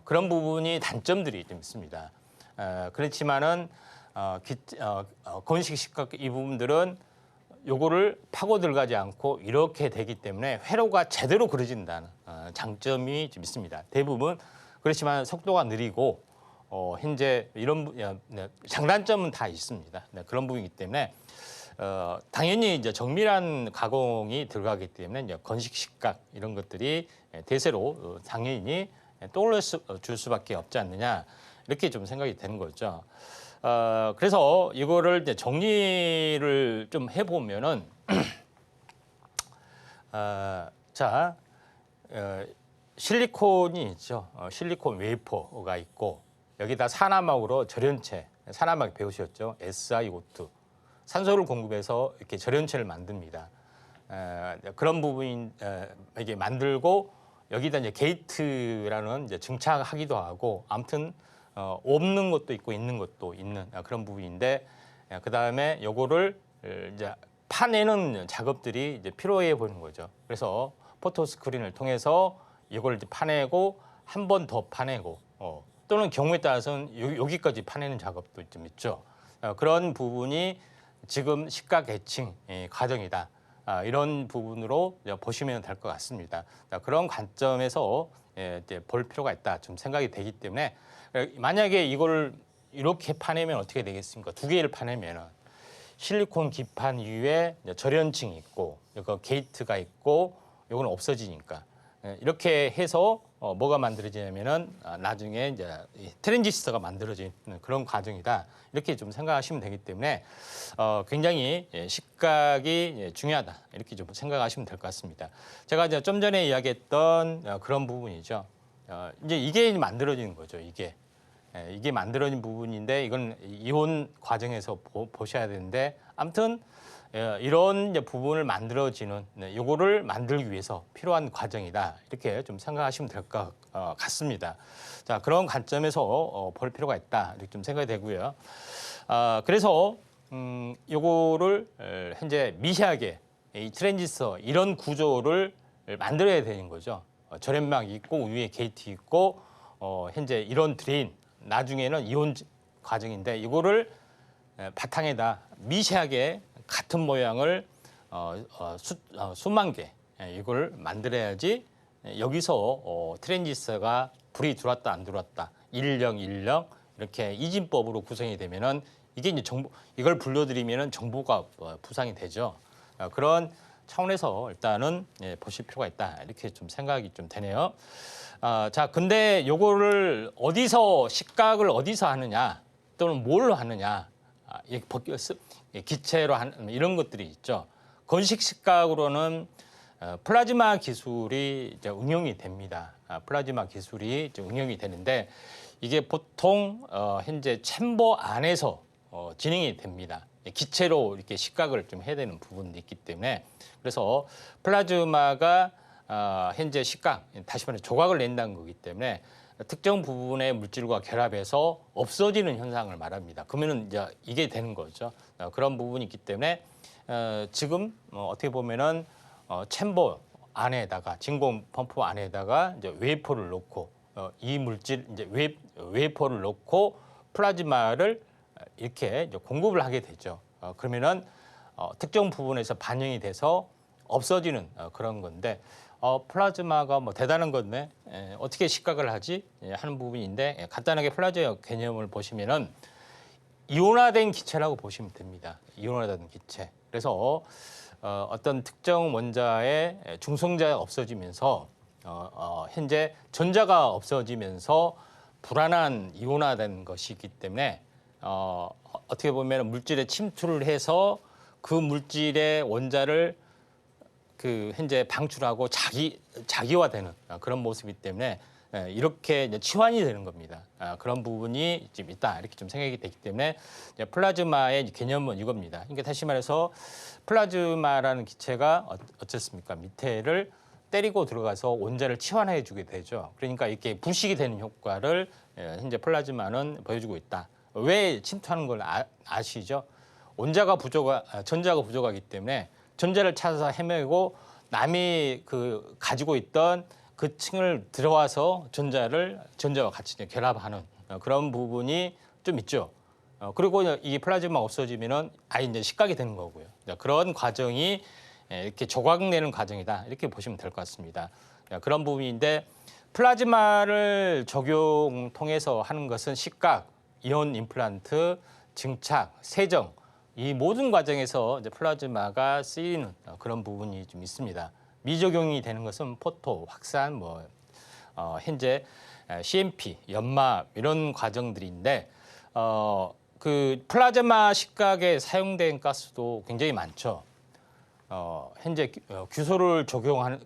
그런 부분이 단점들이 좀 있습니다. 그렇지만은 건식 식각 이 부분들은 요거를 파고 들어가지 않고 이렇게 되기 때문에 회로가 제대로 그려진다는 장점이 좀 있습니다. 대부분 그렇지만 속도가 느리고 현재 이런 장단점은 다 있습니다. 그런 부분이기 때문에 당연히 이제 정밀한 가공이 들어가기 때문에 이제 건식 식각 이런 것들이 대세로 당연히 떠올려 줄 수밖에 없지 않느냐 이렇게 좀 생각이 되는 거죠. 그래서 이거를 이제 정리를 좀 해보면은 실리콘이 있죠. 실리콘 웨이퍼가 있고 여기다 산화막으로 절연체, 산화막 배우셨죠? SiO2 산소를 공급해서 이렇게 절연체를 만듭니다. 그런 부분 이게 만들고 여기다 이제 게이트라는 이제 증착하기도 하고 아무튼 없는 것도 있고 있는 것도 있는 그런 부분인데 그 다음에 요거를 이제 파내는 작업들이 이제 필요해 보이는 거죠. 그래서 포토 스크린을 통해서 이걸 이제 파내고 한 번 더 파내고 또는 경우에 따라서는 여기까지 파내는 작업도 좀 있죠. 그런 부분이 지금 식각 애칭 과정이다. 이런 부분으로 보시면 될 것 같습니다. 그런 관점에서 이제 볼 필요가 있다. 좀 생각이 되기 때문에 만약에 이걸 이렇게 파내면 어떻게 되겠습니까? 두 개를 파내면은 실리콘 기판 위에 절연층이 있고 이거 게이트가 있고 이건 없어지니까 이렇게 해서 뭐가 만들어지냐면은 나중에 이제 트랜지스터가 만들어지는 그런 과정이다. 이렇게 좀 생각하시면 되기 때문에 굉장히 식각이 중요하다. 이렇게 좀 생각하시면 될 것 같습니다. 제가 이제 좀 전에 이야기했던 그런 부분이죠. 이제 이게 만들어지는 거죠. 이게 만들어진 부분인데 이건 이온 과정에서 보셔야 되는데 아무튼 이런 이제 부분을 만들어지는 요거를 만들기 위해서 필요한 과정이다. 이렇게 좀 생각하시면 될 것 같습니다. 자, 그런 관점에서 볼 필요가 있다. 이렇게 좀 생각이 되고요. 그래서 요거를 현재 미세하게 이 트랜지스터 이런 구조를 만들어야 되는 거죠. 절연막이 있고 위에 게이트 있고 현재 이런 드레인 나중에는 이온 과정인데 이거를 바탕에다 미세하게 같은 모양을 수만 개 이걸 만들어야지 여기서 트랜지스터가 불이 들어왔다 안 들어왔다 1010 이렇게 이진법으로 구성이 되면은 이게 이제 이걸 불러들이면은 정보가 부상이 되죠. 그런 차원에서 일단은 보실 필요가 있다 이렇게 좀 생각이 좀 되네요. 자, 근데 요거를 식각을 어디서 하느냐 또는 뭘로 하느냐 기체로 하는 이런 것들이 있죠. 건식 식각으로는 플라즈마 기술이 이제 응용이 됩니다. 플라즈마 기술이 이제 응용이 되는데 이게 보통 현재 챔버 안에서 진행이 됩니다. 기체로 이렇게 식각을 좀 해야 되는 부분도 있기 때문에 그래서 플라즈마가 현재 식각, 다시 말해 조각을 낸다는 거기 때문에 특정 부분의 물질과 결합해서 없어지는 현상을 말합니다. 그러면은 이제 이게 되는 거죠. 그런 부분이 있기 때문에 지금 어떻게 보면은 챔버 안에다가 진공 펌프 안에다가 이제 웨이퍼를 놓고 이 물질 이제 웨이퍼를 놓고 플라즈마를 이렇게 이제 공급을 하게 되죠. 그러면은 특정 부분에서 반영이 돼서 없어지는 그런 건데 플라즈마가 뭐 대단한 건데 어떻게 식각을 하지 하는 부분인데 간단하게 플라즈마 개념을 보시면은 이온화된 기체라고 보시면 됩니다. 이온화된 기체. 그래서 어떤 특정 원자의 중성자가 없어지면서 현재 전자가 없어지면서 불안한 이온화된 것이기 때문에 어떻게 보면 물질에 침투를 해서 그 물질의 원자를 현재 방출하고 자기화되는 그런 모습이기 때문에 이렇게 이제 치환이 되는 겁니다. 그런 부분이 좀 있다 이렇게 좀 생각이 되기 때문에 플라즈마의 개념은 이겁니다. 그러니까 다시 말해서 플라즈마라는 기체가 어떻습니까? 밑에를 때리고 들어가서 원자를 치환해 주게 되죠. 그러니까 이렇게 부식이 되는 효과를 현재 플라즈마는 보여주고 있다. 왜 침투하는 걸 아시죠? 전자가 부족하기 때문에 전자를 찾아서 헤매고 남이 가지고 있던 그 층을 들어와서 전자와 같이 이제 결합하는 그런 부분이 좀 있죠. 그리고 이 플라즈마 없어지면은 아예 이제 식각이 되는 거고요. 그런 과정이 이렇게 조각내는 과정이다 이렇게 보시면 될 것 같습니다. 그런 부분인데 플라즈마를 적용 통해서 하는 것은 식각, 이온 임플란트, 증착, 세정 이 모든 과정에서 이제 플라즈마가 쓰이는 그런 부분이 좀 있습니다. 미적용이 되는 것은 포토, 확산, 현재 CMP, 연마 이런 과정들인데 그 플라즈마 식각에 사용된 가스도 굉장히 많죠. 현재 규소를 적용하는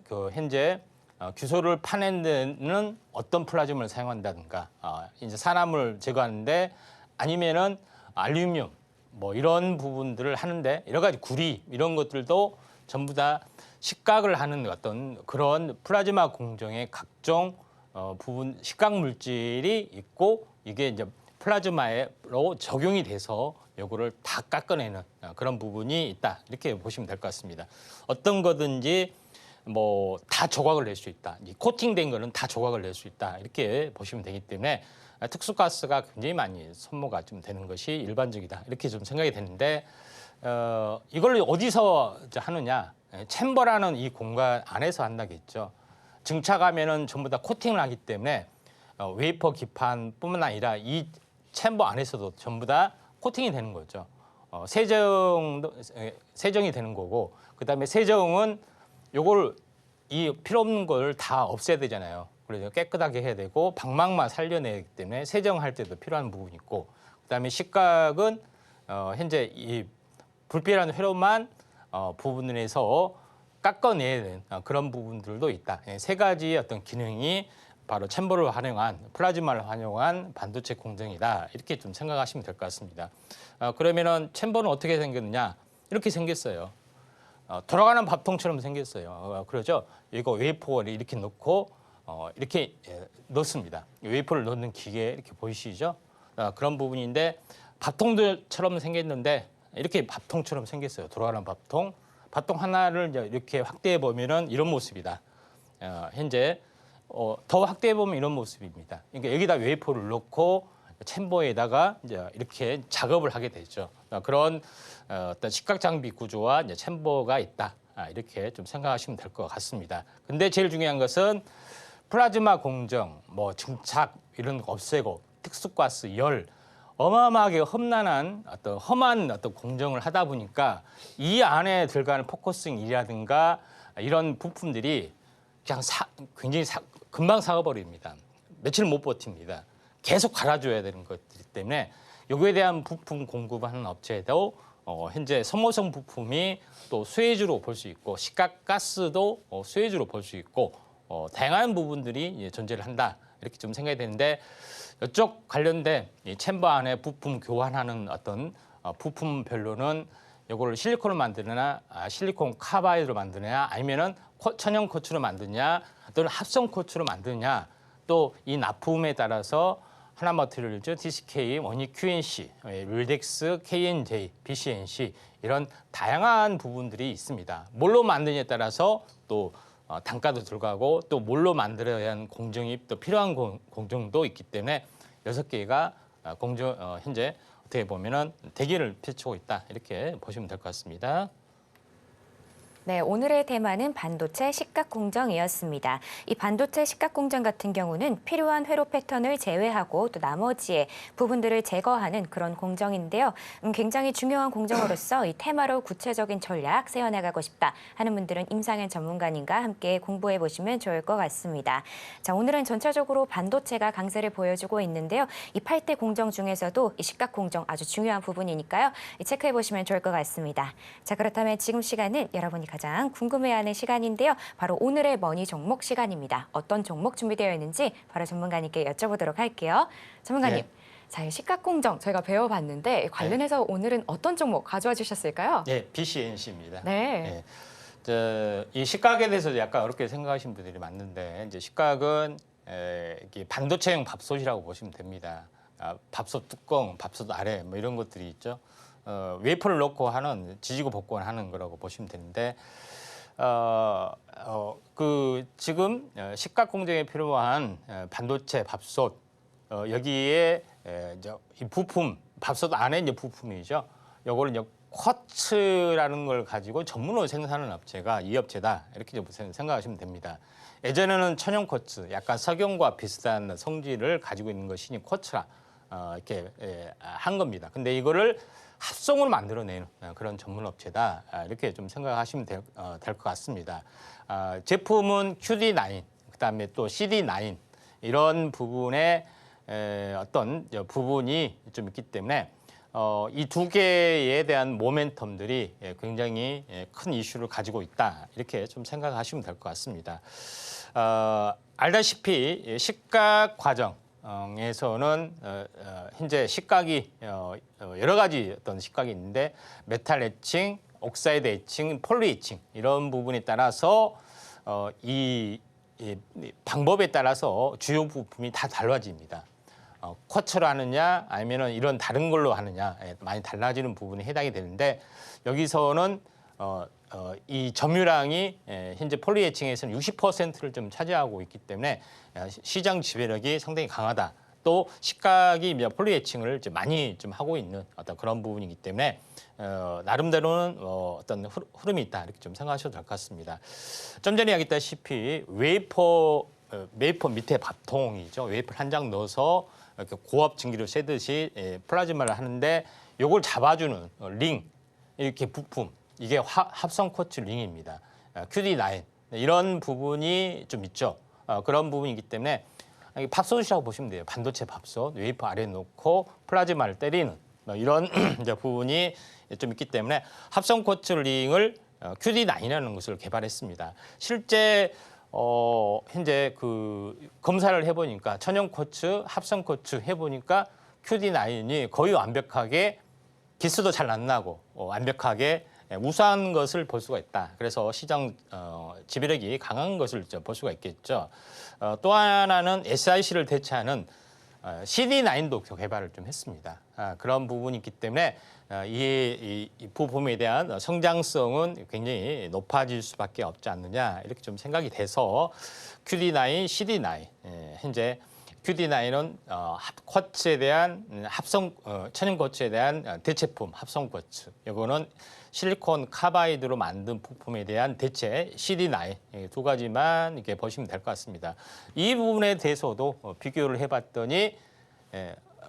규소를 파내는 어떤 플라즈마를 사용한다든가 이제 산화물을 제거하는데 아니면은 알루미늄 이런 부분들을 하는데 여러 가지 구리 이런 것들도 전부 다 식각을 하는 어떤 그런 플라즈마 공정의 각종 부분 식각 물질이 있고 이게 이제 플라즈마로 적용이 돼서 요거를 다 깎아내는 그런 부분이 있다 이렇게 보시면 될 것 같습니다. 어떤 거든지 다 조각을 낼 수 있다. 이 코팅된 거는 다 조각을 낼 수 있다 이렇게 보시면 되기 때문에 특수가스가 굉장히 많이 소모가 좀 되는 것이 일반적이다 이렇게 좀 생각이 되는데 이걸 어디서 하느냐? 챔버라는 이 공간 안에서 한다겠죠. 증착하면은 전부 다 코팅을 하기 때문에 웨이퍼 기판뿐만 아니라 이 챔버 안에서도 전부 다 코팅이 되는 거죠. 세정이 되는 거고 그다음에 세정은 요걸 이 필요 없는 걸 다 없애야 되잖아요. 그래서 깨끗하게 해야 되고 방망만 살려내기 때문에 세정할 때도 필요한 부분이 있고 그다음에 식각은 현재 이 불필요한 회로만 부분에서 깎아내야 되는 그런 부분들도 있다. 세 가지의 어떤 기능이 바로 챔버를 활용한 플라즈마를 활용한 반도체 공정이다. 이렇게 좀 생각하시면 될 것 같습니다. 그러면은 챔버는 어떻게 생겼느냐? 이렇게 생겼어요. 돌아가는 밥통처럼 생겼어요. 그러죠? 이거 웨이퍼를 이렇게 넣고 이렇게 넣습니다. 웨이퍼를 넣는 기계 이렇게 보이시죠? 그런 부분인데 밥통들처럼 생겼는데 이렇게 밥통처럼 생겼어요. 돌아가는 밥통. 밥통 하나를 이렇게 확대해 보면은 이런 모습이다. 현재 더 확대해 보면 이런 모습입니다. 그러니까 여기다 웨이퍼를 넣고 챔버에다가 이제 이렇게 작업을 하게 되죠. 그런 어떤 식각 장비 구조와 이제 챔버가 있다. 이렇게 좀 생각하시면 될 것 같습니다. 근데 제일 중요한 것은 플라즈마 공정, 증착 이런 거 없애고 특수가스, 열 어마어마하게 험난한 험한 공정을 하다 보니까 이 안에 들어가는 포커싱이라든가 이런 부품들이 그냥 굉장히 금방 사가버립니다. 며칠 못 버팁니다. 계속 갈아줘야 되는 것들 때문에 여기에 대한 부품 공급하는 업체도 현재 소모성 부품이 또 수혜주로 볼 수 있고 식각가스도 수혜주로 볼 수 있고 다양한 부분들이 존재를 한다 이렇게 좀 생각이 되는데 이쪽 관련된 이 챔버 안에 부품 교환하는 어떤 부품별로는 이거를 실리콘을 만드느냐 실리콘 카바이드로 만드느냐 아니면은 천연 코츠로 만드냐 또는 합성 코츠로 만드냐 또 이 납품에 따라서 하나마테리얼즈, DCK, 원익 QNC, 릴덱스, KNJ, BCNC 이런 다양한 부분들이 있습니다. 뭘로 만드냐에 따라서 또 단가도 들어가고 또 뭘로 만들어야 하는 공정이 또 필요한 공정도 있기 때문에 6개가 현재 어떻게 보면은 대기를 펼치고 있다 이렇게 보시면 될 것 같습니다. 네, 오늘의 테마는 반도체 식각 공정이었습니다. 이 반도체 식각 공정 같은 경우는 필요한 회로 패턴을 제외하고 또 나머지의 부분들을 제거하는 그런 공정인데요. 굉장히 중요한 공정으로서 이 테마로 구체적인 전략 세워나가고 싶다 하는 분들은 임상현 전문가님과 함께 공부해 보시면 좋을 것 같습니다. 자, 오늘은 전체적으로 반도체가 강세를 보여주고 있는데요. 이 8대 공정 중에서도 이 식각 공정 아주 중요한 부분이니까요. 체크해 보시면 좋을 것 같습니다. 자, 그렇다면 지금 시간은 여러분이 가장 궁금해하는 시간인데요. 바로 오늘의 머니 종목 시간입니다. 어떤 종목 준비되어 있는지 바로 전문가님께 여쭤보도록 할게요. 전문가님, 네. 자, 이 식각공정 저희가 배워봤는데 관련해서 오늘은 어떤 종목 가져와 주셨을까요? 네, BCNC입니다. 네. 이 식각에 대해서 약간 어렵게 생각하시는 분들이 많는데 이제 식각은 이게 반도체형 밥솥이라고 보시면 됩니다. 밥솥 뚜껑, 밥솥 아래 이런 것들이 있죠. 웨이퍼를 넣고 하는 지지고 볶고하는 거라고 보시면 되는데 그 지금 식각 공정에 필요한 반도체 밥솥 여기에 이제 이 부품 밥솥 안에 이제 부품이죠. 요거를 이제 쿼츠라는 걸 가지고 전문으로 생산하는 업체가 이 업체다 이렇게 좀 생각하시면 됩니다. 예전에는 천연 쿼츠, 약간 석영과 비슷한 성질을 가지고 있는 것이 쿼츠라 이렇게 한 겁니다. 근데 이거를 합성으로 만들어내는 그런 전문 업체다 이렇게 좀 생각하시면 될 것 같습니다. 제품은 QD9, 그다음에 또 CD9 이런 부분에 어떤 부분이 좀 있기 때문에 이 두 개에 대한 모멘텀들이 굉장히 큰 이슈를 가지고 있다 이렇게 좀 생각하시면 될 것 같습니다. 알다시피 식각 과정에서는 현재 식각이 여러 가지 어떤 식각이 있는데 메탈 에칭, 옥사이드 에칭, 폴리 에칭 이런 부분에 따라서 이 방법에 따라서 주요 부품이 다 달라집니다. 쿼츠로 하느냐 아니면 이런 다른 걸로 하느냐 많이 달라지는 부분이 해당이 되는데 여기서는 이 점유량이 현재 폴리에칭에서는 60%를 좀 차지하고 있기 때문에 시장 지배력이 상당히 강하다. 또 식각이 폴리에칭을 많이 좀 하고 있는 어떤 그런 부분이기 때문에 나름대로는 어떤 흐름이 있다 이렇게 좀 생각하셔도 될 것 같습니다. 좀 전에 이야기했다시피 웨이퍼 밑에 밥통이죠. 웨이퍼 한 장 넣어서 이렇게 고압 증기를 쐬듯이 플라즈마를 하는데 이걸 잡아주는 링 이렇게 부품 이게 합성 쿼츠 링입니다. QD9 이런 부분이 좀 있죠. 그런 부분이기 때문에 밥솥이라고 보시면 돼요. 반도체 밥솥 웨이퍼 아래에 놓고 플라즈마를 때리는 이런 이제 부분이 좀 있기 때문에 합성 쿼츠 링을 QD9이라는 것을 개발했습니다. 실제 현재 그 검사를 해보니까 천연 쿼츠, 합성 쿼츠 해보니까 QD9이 거의 완벽하게 기스도 잘 안 나고 완벽하게 우수한 것을 볼 수가 있다. 그래서 시장 지배력이 강한 것을 볼 수가 있겠죠. 또 하나는 SiC를 대체하는 CD9도 개발을 좀 했습니다. 그런 부분이 있기 때문에 이 부품에 대한 성장성은 굉장히 높아질 수밖에 없지 않느냐 이렇게 좀 생각이 돼서 QD9, CD9 현재 QD9은 쿼츠에 대한 천연 쿼츠에 대한 대체품 합성 쿼츠. 이거는 실리콘 카바이드로 만든 부품에 대한 대체 CD9 두 가지만 이렇게 보시면 될 것 같습니다. 이 부분에 대해서도 비교를 해봤더니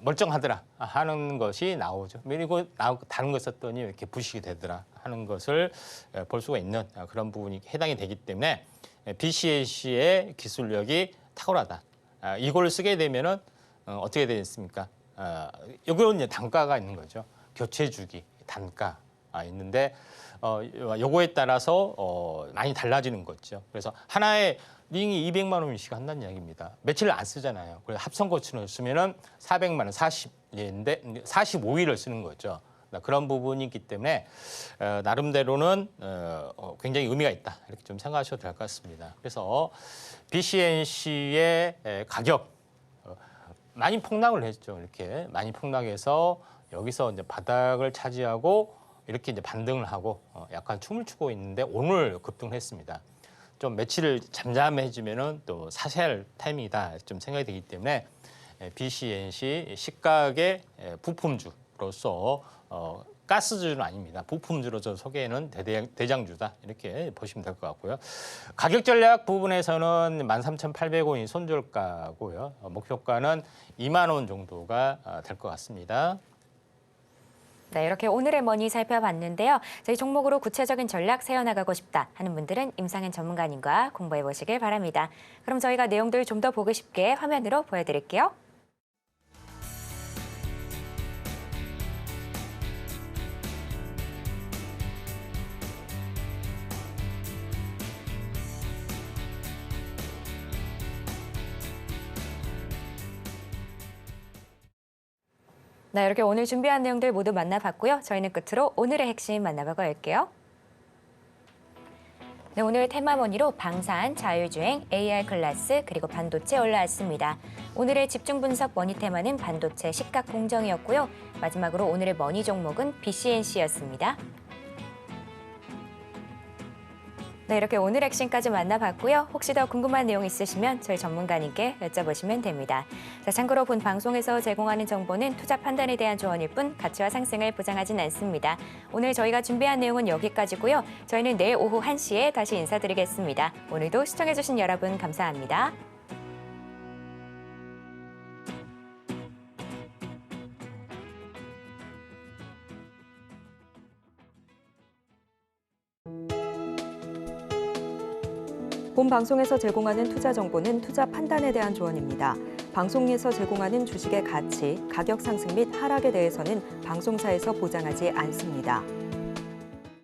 멀쩡하더라 하는 것이 나오죠. 그리고 다른 거 썼더니 이렇게 부식이 되더라 하는 것을 볼 수가 있는 그런 부분이 해당이 되기 때문에 BCAC의 기술력이 탁월하다. 이걸 쓰게 되면은 어떻게 되겠습니까? 여기는 이제 단가가 있는 거죠. 교체 주기 단가 있는데 요거에 따라서 많이 달라지는 거죠. 그래서 하나의 링이 200만 원씩 한다는 이야기입니다. 며칠 안 쓰잖아요. 그래서 합성 쿼츠를 쓰면은 400만 원, 40일인데 45일을 쓰는 거죠. 그런 부분이 있기 때문에 나름대로는 굉장히 의미가 있다 이렇게 좀 생각하셔도 될 것 같습니다. 그래서 BCNC의 가격 많이 폭락을 했죠. 이렇게 많이 폭락해서 여기서 이제 바닥을 차지하고 이렇게 이제 반등을 하고 약간 춤을 추고 있는데 오늘 급등을 했습니다. 좀 며칠 잠잠해지면은 또 사셔야 할 타이밍이다 좀 생각이 되기 때문에 BCNC 식각의 부품주로서 가스주는 아닙니다. 부품주로서 소개는 대장주다 이렇게 보시면 될 것 같고요. 가격 전략 부분에서는 13,800원이 손절가고요. 목표가는 2만 원 정도가 될 것 같습니다. 네, 이렇게 오늘의 머니 살펴봤는데요. 저희 종목으로 구체적인 전략 세워나가고 싶다 하는 분들은 임상현 전문가님과 공부해 보시길 바랍니다. 그럼 저희가 내용들 좀 더 보기 쉽게 화면으로 보여드릴게요. 네, 이렇게 오늘 준비한 내용들 모두 만나봤고요. 저희는 끝으로 오늘의 핵심 만나보고 올게요. 네, 오늘 테마머니로 방산, 자율주행, AR 클래스, 그리고 반도체 올라왔습니다. 오늘의 집중 분석 머니 테마는 반도체 시가 공정이었고요. 마지막으로 오늘의 머니 종목은 BCNC였습니다. 네, 이렇게 오늘 액션까지 만나봤고요. 혹시 더 궁금한 내용 있으시면 저희 전문가님께 여쭤보시면 됩니다. 자, 참고로 본 방송에서 제공하는 정보는 투자 판단에 대한 조언일 뿐 가치와 상승을 보장하진 않습니다. 오늘 저희가 준비한 내용은 여기까지고요. 저희는 내일 오후 1시에 다시 인사드리겠습니다. 오늘도 시청해주신 여러분 감사합니다. 본 방송에서 제공하는 투자 정보는 투자 판단에 대한 조언입니다. 방송에서 제공하는 주식의 가치, 가격 상승 및 하락에 대해서는 방송사에서 보장하지 않습니다.